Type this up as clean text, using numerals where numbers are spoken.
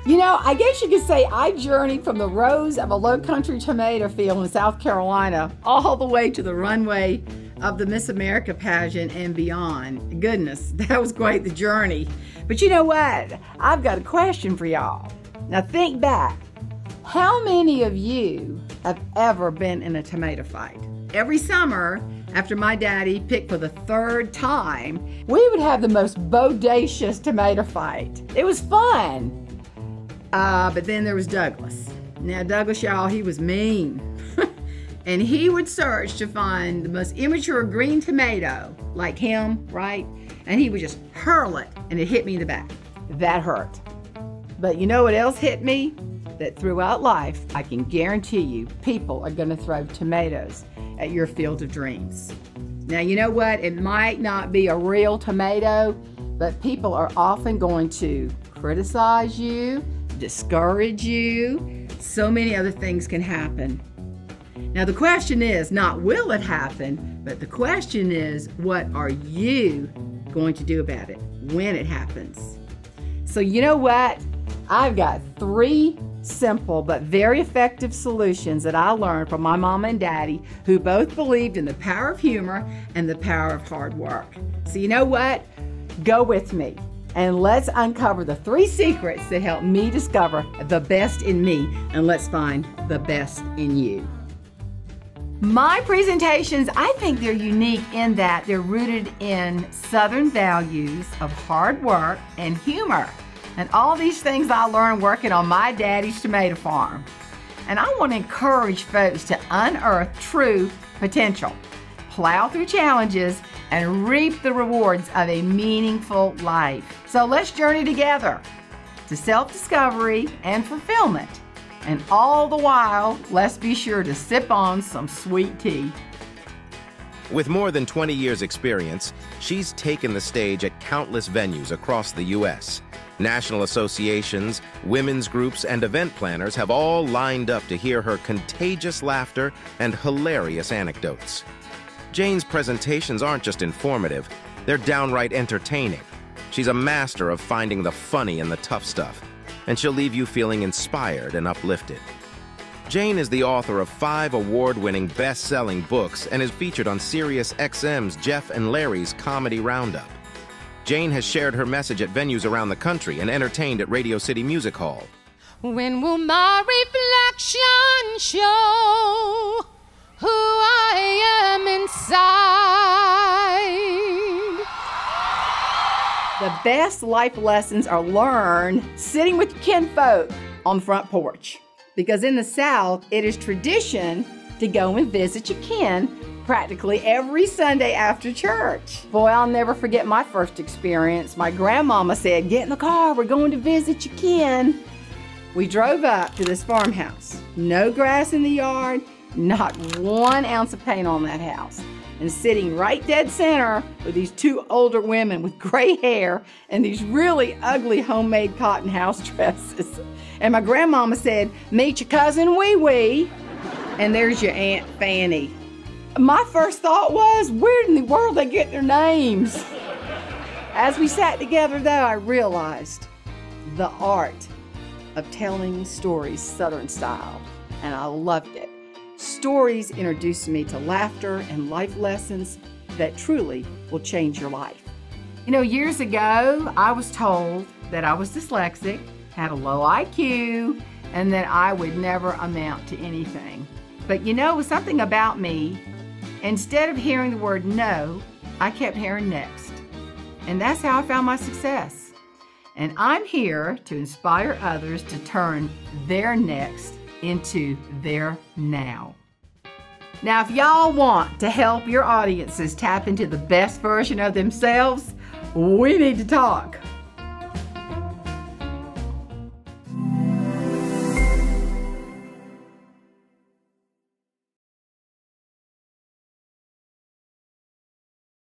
You know, I guess you could say I journeyed from the rows of a low-country tomato field in South Carolina all the way to the runway of the Miss America pageant and beyond. Goodness, that was quite the journey. But you know what? I've got a question for y'all. Now think back. How many of you have ever been in a tomato fight? Every summer, after my daddy picked for the third time, we would have the most bodacious tomato fight. It was fun. But then there was Douglas. Now Douglas, y'all, he was mean. And he would search to find the most immature green tomato, like him, right? And he would just hurl it, and it hit me in the back. That hurt. But you know what else hit me? That throughout life, I can guarantee you, people are gonna throw tomatoes at your field of dreams. Now, you know what? It might not be a real tomato, but people are often going to criticize you, discourage you. So many other things can happen. Now, the question is not will it happen, but the question is what are you going to do about it when it happens? So you know what? I've got 3 simple but very effective solutions that I learned from my mom and daddy, who both believed in the power of humor and the power of hard work. So you know what? Go with me and let's uncover the 3 secrets that help me discover the best in me, and let's find the best in you. My presentations, I think they're unique in that they're rooted in Southern values of hard work and humor. And all these things I learned working on my daddy's tomato farm. And I want to encourage folks to unearth true potential, plow through challenges, and reap the rewards of a meaningful life. So let's journey together to self-discovery and fulfillment. And all the while, let's be sure to sip on some sweet tea. With more than 20 years' experience, she's taken the stage at countless venues across the U.S. National associations, women's groups, and event planners have all lined up to hear her contagious laughter and hilarious anecdotes. Jane's presentations aren't just informative, they're downright entertaining. She's a master of finding the funny in the tough stuff, and she'll leave you feeling inspired and uplifted. Jane is the author of 5 award-winning best-selling books and is featured on SiriusXM's Jeff and Larry's Comedy Roundup. Jane has shared her message at venues around the country and entertained at Radio City Music Hall. When will my reflection show who I am inside? The best life lessons are learned sitting with kinfolk on the front porch. Because in the South, it is tradition to go and visit your kin practically every Sunday after church. Boy, I'll never forget my first experience. My grandmama said, "Get in the car, we're going to visit your kin." We drove up to this farmhouse. No grass in the yard, not 1 ounce of paint on that house. And sitting right dead center were these 2 older women with gray hair and these really ugly homemade cotton house dresses. And my grandmama said, "Meet your cousin Wee Wee." And there's your Aunt Fanny. My first thought was, where in the world they get their names? As we sat together though, I realized the art of telling stories Southern style, and I loved it. Stories introduced me to laughter and life lessons that truly will change your life. You know, years ago, I was told that I was dyslexic, had a low IQ, and that I would never amount to anything. But you know, something about me, instead of hearing the word no, I kept hearing next. And that's how I found my success. And I'm here to inspire others to turn their next into their now. Now, if y'all want to help your audiences tap into the best version of themselves, we need to talk.